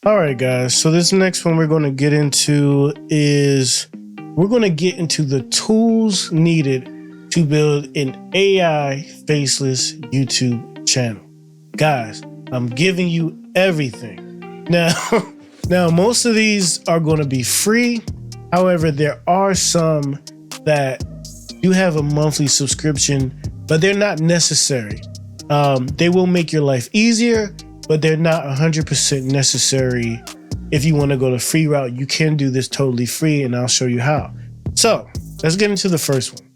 All right, guys. So this next one we're going to get into is the tools needed to build an AI faceless YouTube channel. Guys, I'm giving you everything. Now most of these are going to be free. However, there are some that do have a monthly subscription, but they're not necessary. They will make your life easier, but they're not 100% necessary. If you want to go the free route, you can do this totally free, and I'll show you how. So let's get into the first one.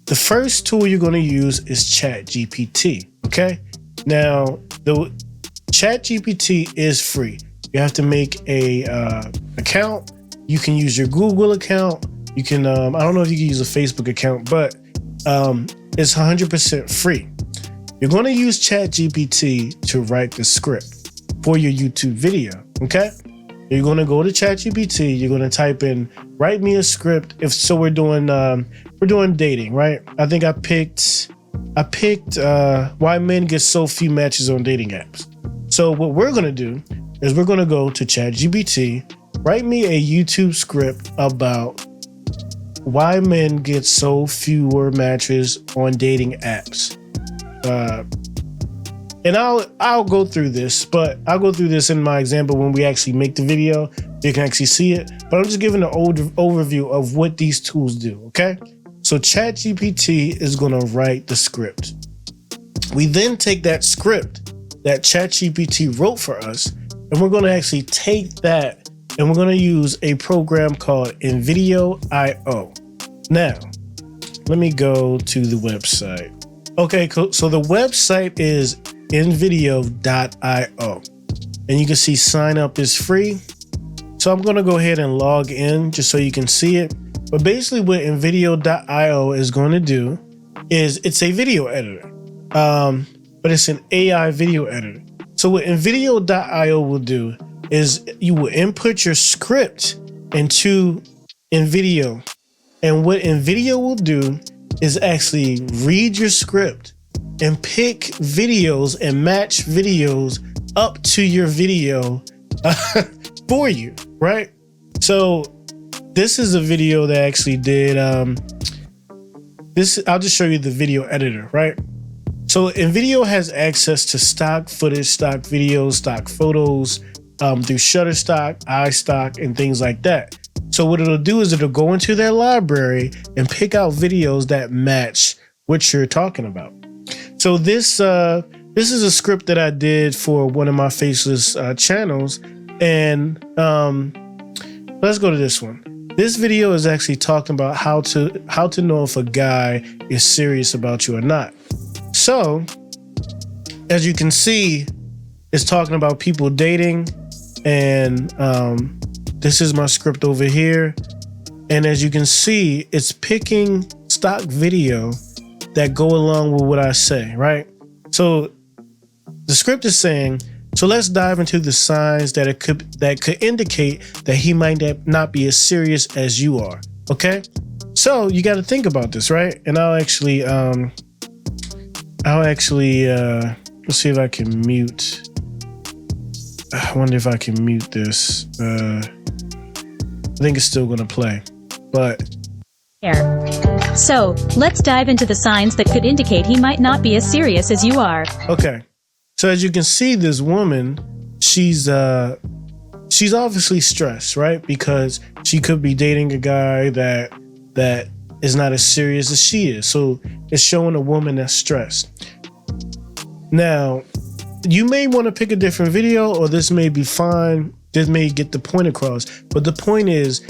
The first tool you're going to use is ChatGPT. Okay. Now, the ChatGPT is free. You have to make a account. You can use your Google account. You can, I don't know if you can use a Facebook account, but it's 100% free. You're going to use ChatGPT to write the script for your YouTube video, okay? You're going to go to ChatGPT. You're going to type in, write me a script. If so, we're doing dating, right? I think I picked why men get so few matches on dating apps. So what we're going to do is we're going to go to ChatGPT, write me a YouTube script about why men get so fewer matches on dating apps. And I'll go through this, but I'll go through this in my example when we actually make the video. You can actually see it, but I'm just giving an overview of what these tools do. Okay. So ChatGPT is going to write the script. We then take that script that ChatGPT wrote for us, and we're going to actually take that and we're going to use a program called InVideo.io. Now, let me go to the website. Okay, cool. So the website is InVideo.io, and you can see sign up is free. So I'm going to go ahead and log in just so you can see it. But basically what InVideo.io is going to do is it's a video editor, but it's an AI video editor. So what InVideo.io will do is you will input your script into InVideo. And what InVideo will do is actually read your script and pick videos and match videos up to your video for you, right? So this is a video that actually did this. I'll just show you the video editor, right? So InVideo has access to stock footage, stock videos, stock photos through Shutterstock, iStock, and things like that. So what it'll do is it'll go into their library and pick out videos that match what you're talking about. So this is a script that I did for one of my faceless channels, and let's go to this one. This video is actually talking about how to know if a guy is serious about you or not. So as you can see, it's talking about people dating, and this is my script over here. And as you can see, it's picking stock video that go along with what I say, right? So the script is saying, so let's dive into the signs that could indicate that he might not be as serious as you are. Okay. So you got to think about this, right? And I'll actually let's see if I can mute. I wonder if I can mute this. I think it's still going to play, but. So let's dive into the signs that could indicate he might not be as serious as you are. Okay. So as you can see, this woman, she's obviously stressed, right? Because she could be dating a guy that is not as serious as she is. So it's showing a woman that's stressed. Now, you may want to pick a different video, or this may be fine. This may get the point across. But the point is,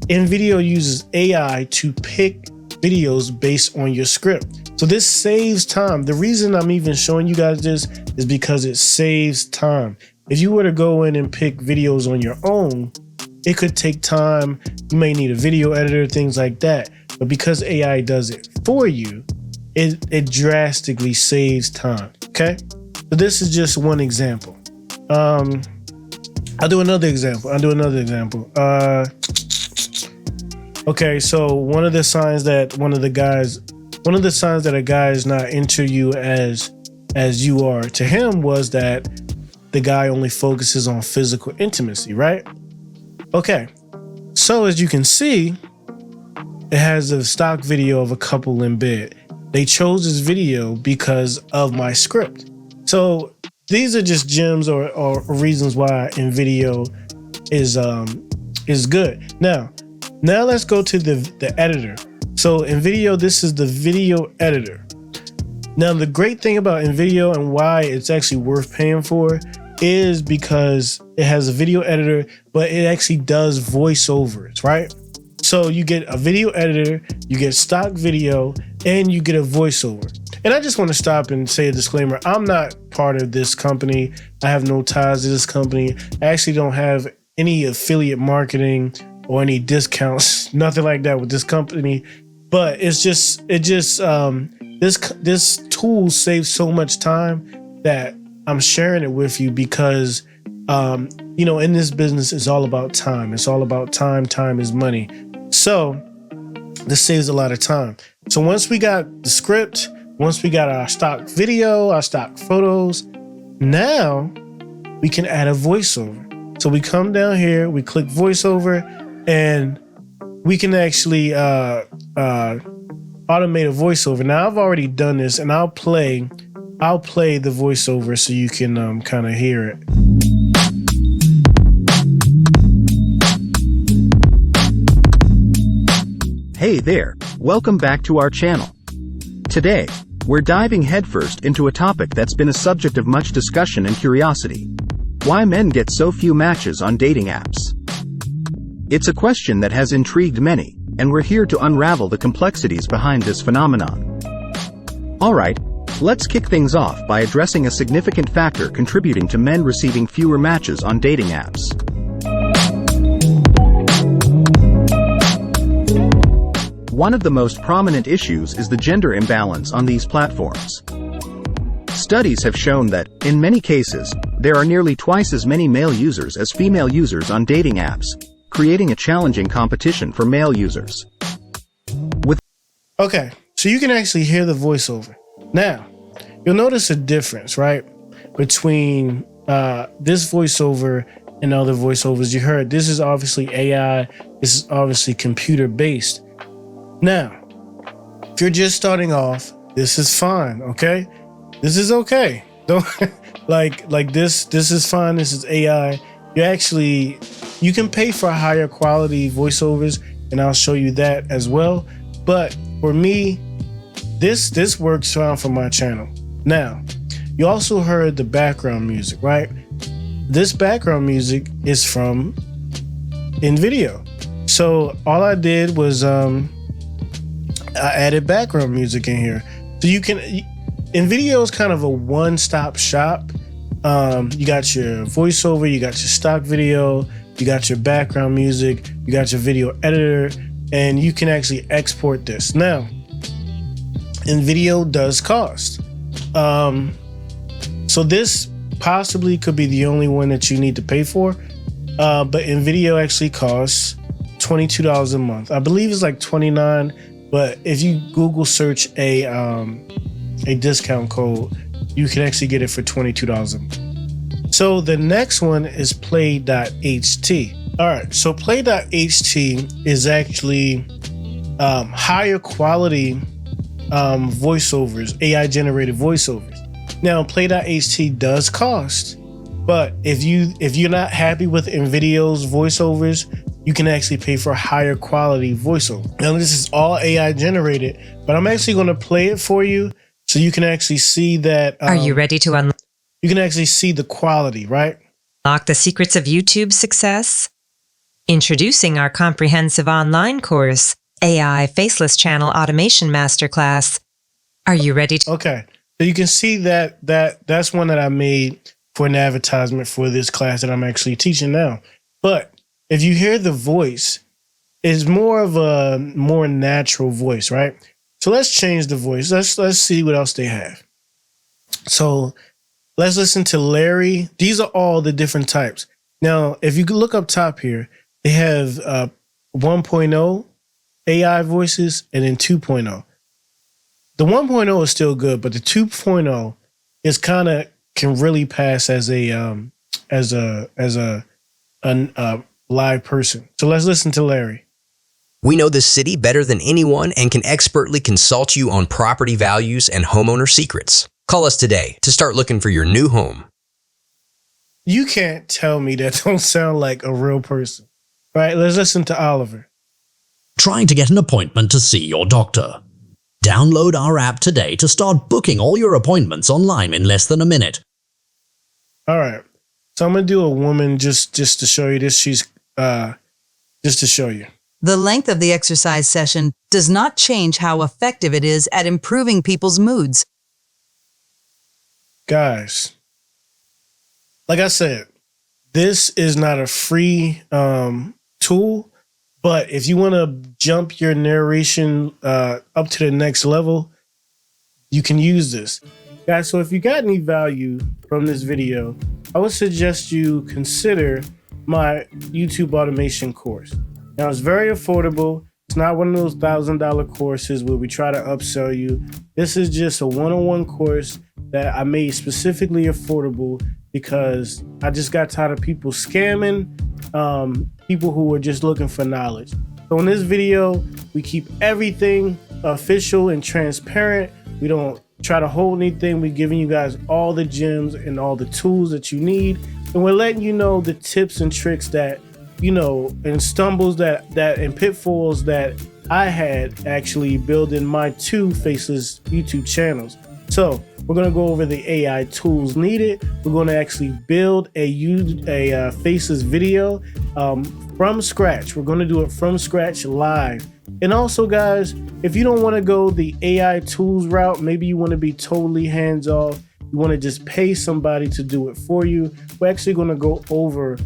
InVideo uses AI to pick videos based on your script. So this saves time. The reason I'm even showing you guys this is because it saves time. If you were to go in and pick videos on your own, it could take time. You may need a video editor, things like that. But because AI does it for you, it drastically saves time. Okay. So this is just one example. I'll do another example. Okay, so one of the signs that a guy is not into you as you are to him was that the guy only focuses on physical intimacy, right? Okay, so as you can see, it has a stock video of a couple in bed. They chose this video because of my script. So these are just gems or reasons why in video is good. Now let's go to the editor. So in video, this is the video editor. Now the great thing about InVideo and why it's actually worth paying for is because it has a video editor, but it actually does voiceovers, right? So you get a video editor, you get stock video, and you get a voiceover. And I just want to stop and say a disclaimer. I'm not part of this company. I have no ties to this company. I actually don't have any affiliate marketing or any discounts, nothing like that with this company. But this tool saves so much time that I'm sharing it with you because, in this business, it's all about time. It's all about time. Time is money. So this saves a lot of time. So once we got the script, once we got our stock video, our stock photos, now we can add a voiceover. So we come down here, we click voiceover, and we can actually automate a voiceover. Now I've already done this, and I'll play the voiceover so you can kind of hear it. Hey there, welcome back to our channel. Today, we're diving headfirst into a topic that's been a subject of much discussion and curiosity. Why men get so few matches on dating apps. It's a question that has intrigued many, and we're here to unravel the complexities behind this phenomenon. Alright, let's kick things off by addressing a significant factor contributing to men receiving fewer matches on dating apps. One of the most prominent issues is the gender imbalance on these platforms. Studies have shown that, in many cases, there are nearly twice as many male users as female users on dating apps, creating a challenging competition for male users. Okay, so you can actually hear the voiceover. Now, you'll notice a difference, right? Between this voiceover and other voiceovers you heard. This is obviously AI. This is obviously computer-based. Now, if you're just starting off, this is fine, okay? This is okay. Don't like this. This is fine. This is AI. You can pay for higher quality voiceovers, and I'll show you that as well. But for me, this works fine for my channel. Now, you also heard the background music, right? This background music is from InVideo. So all I did was I added background music in here. So you can, InVideo is kind of a one-stop shop. You got your voiceover, you got your stock video, you got your background music, you got your video editor, and you can actually export this. Now, InVideo does cost. So this possibly could be the only one that you need to pay for. But InVideo actually costs $22 a month. I believe it's like $29. But if you Google search a discount code, you can actually get it for $22 a month. So the next one is play.ht. All right, so play.ht is actually higher quality voiceovers, AI generated voiceovers. Now play.ht does cost, but if you're not happy with InVideo's voiceovers, you can actually pay for higher quality voiceover. Now this is all AI generated, but I'm actually going to play it for you so you can actually see that. Are you ready to unlock? You can actually see the quality, right? The secrets of YouTube success? Introducing our comprehensive online course, AI Faceless Channel Automation Masterclass. Are you ready to? Okay, so you can see that's one that I made for an advertisement for this class that I'm actually teaching now. But if you hear the voice, it's more of a more natural voice, right? So let's change the voice. Let's see what else they have. So let's listen to Larry. These are all the different types. Now, if you look up top here, they have 1.0 AI voices and then 2.0. The 1.0 is still good, but the 2.0 is kind can really pass as a live person. So let's listen to Larry. We know this city better than anyone and can expertly consult you on property values and homeowner secrets. Call us today to start looking for your new home. You can't tell me that don't sound like a real person. All right, let's listen to Oliver. Trying to get an appointment to see your doctor. Download our app today to start booking all your appointments online in less than a minute. All right. So I'm going to do a woman just to show you this. She's just to show you. The length of the exercise session does not change how effective it is at improving people's moods. Guys, like I said, this is not a free tool, but if you want to jump your narration up to the next level, you can use this. Guys, so if you got any value from this video, I would suggest you consider my YouTube automation course. Now, it's very affordable. It's not one of those $1,000 courses where we try to upsell you. This is just a one-on-one course that I made specifically affordable because I just got tired of people scamming, people who were just looking for knowledge. So in this video, we keep everything official and transparent. We don't try to hold anything. We're giving you guys all the gems and all the tools that you need. And we're letting you know the tips and tricks that, you know, and stumbles that and pitfalls that I had actually building my 2 Faceless YouTube channels. So we're going to go over the AI tools needed. We're going to actually build a Faceless video from scratch. We're going to do it from scratch live. And also, guys, if you don't want to go the AI tools route, maybe you want to be totally hands off, you want to just pay somebody to do it for you, we're actually going to go over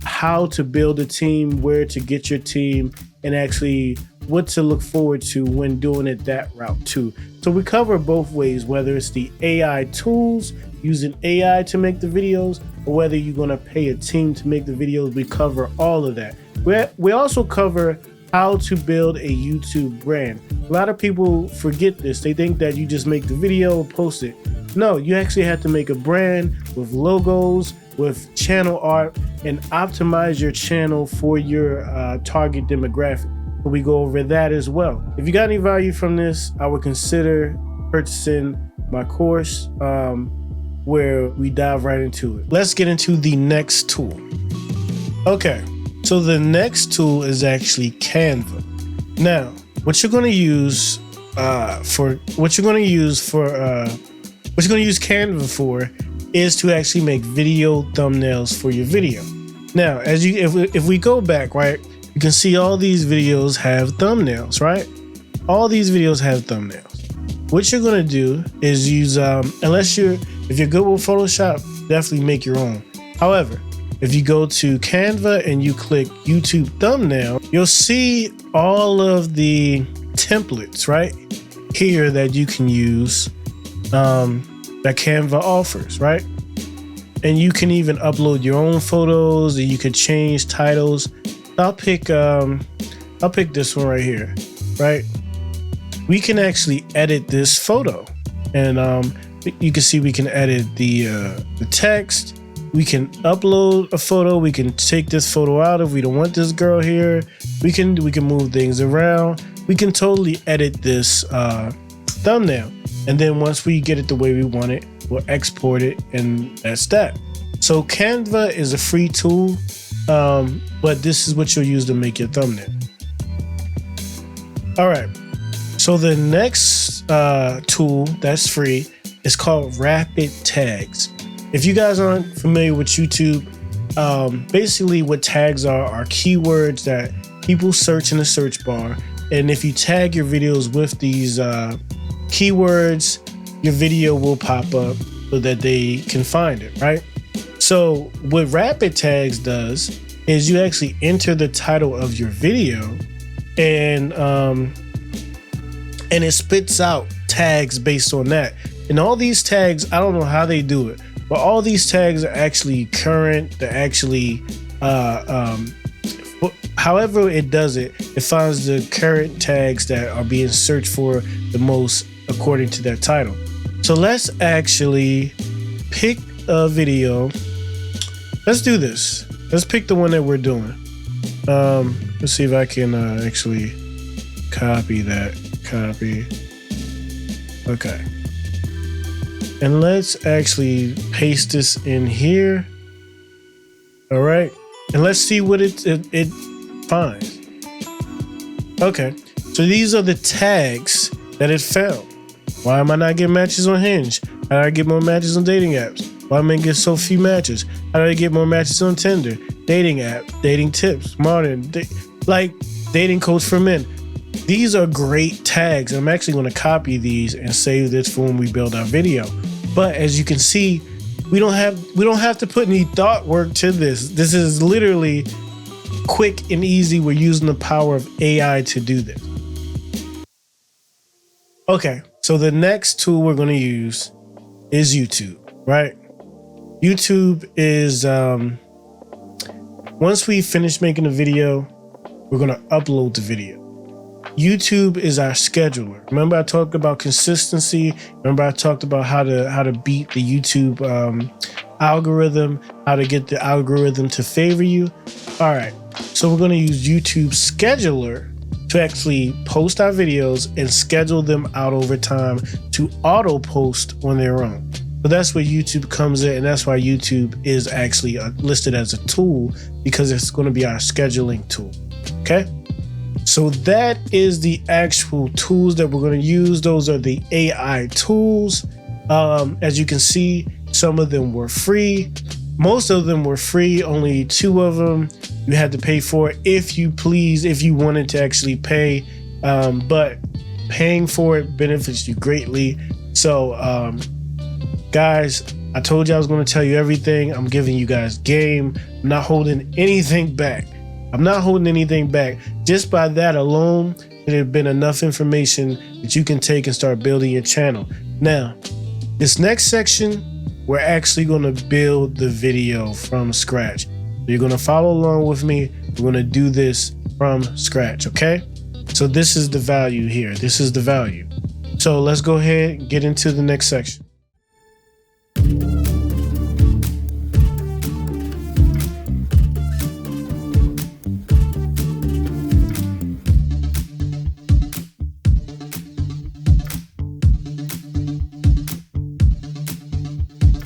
how to build a team, where to get your team, and actually what to look forward to when doing it that route too. So we cover both ways, whether it's the AI tools, using AI to make the videos, or whether you're going to pay a team to make the videos. We cover all of that. We also cover how to build a YouTube brand. A lot of people forget this. They think that you just make the video, post it. No, you actually have to make a brand with logos, with channel art, and optimize your channel for your target demographic. So we go over that as well. If you got any value from this, I would consider purchasing my course where we dive right into it. Let's get into the next tool. Okay, so the next tool is actually Canva. Now, what you're going to use Canva for is to actually make video thumbnails for your video. Now, if we go back, right, you can see all these videos have thumbnails, right? All these videos have thumbnails. What you're gonna do is use, if you're good with Photoshop, definitely make your own. However, if you go to Canva and you click YouTube thumbnail, you'll see all of the templates right here that you can use, that Canva offers, right? And you can even upload your own photos, and you can change titles. I'll pick this one right here, right? We can actually edit this photo, and you can see we can edit the text. We can upload a photo. We can take this photo out if we don't want this girl here. We can move things around. We can totally edit this thumbnail. And then once we get it the way we want it, we'll export it, and that's that. So Canva is a free tool, but this is what you'll use to make your thumbnail. All right. So the next tool that's free is called Rapid Tags. If you guys aren't familiar with YouTube, basically what tags are keywords that people search in the search bar. And if you tag your videos with these keywords, your video will pop up so that they can find it, right? So what Rapid Tags does is you actually enter the title of your video, and it spits out tags based on that. And all these tags, I don't know how they do it, but all these tags are actually current. They're actually, however it does it, it finds the current tags that are being searched for the most according to that title. So let's actually pick a video. Let's do this. Let's pick the one that we're doing. Let's see if I can actually copy that. Copy. Okay. And let's actually paste this in here. All right. And let's see what it finds. Okay. So these are the tags that it found. Why am I not getting matches on Hinge? How do I get more matches on dating apps? Why am I getting so few matches? How do I get more matches on Tinder? Dating app, dating tips, modern, dating coach for men. These are great tags. I'm actually going to copy these and save this for when we build our video. But as you can see, we don't have to put any thought work to this. This is literally quick and easy. We're using the power of AI to do this. Okay, so the next tool we're going to use is YouTube, right? YouTube is, once we finish making the video, we're going to upload the video. YouTube is our scheduler. Remember I talked about consistency. Remember I talked about how to beat the YouTube algorithm, how to get the algorithm to favor you. All right, so we're going to use YouTube scheduler to actually post our videos and schedule them out over time to auto post on their own. So that's where YouTube comes in, and that's why YouTube is actually listed as a tool, because it's going to be our scheduling tool. Okay, so that is the actual tools that we're going to use. Those are the AI tools. As you can see, some of them were free. Most of them were free. Only 2 of them you had to pay for, if you wanted to actually pay. But paying for it benefits you greatly. So, guys, I told you I was going to tell you everything. I'm giving you guys game. I'm not holding anything back. Just by that alone, it had been enough information that you can take and start building your channel. Now, this next section, we're actually going to build the video from scratch. You're going to follow along with me. We're going to do this from scratch, okay? So this is the value here. This is the value. So let's go ahead and get into the next section.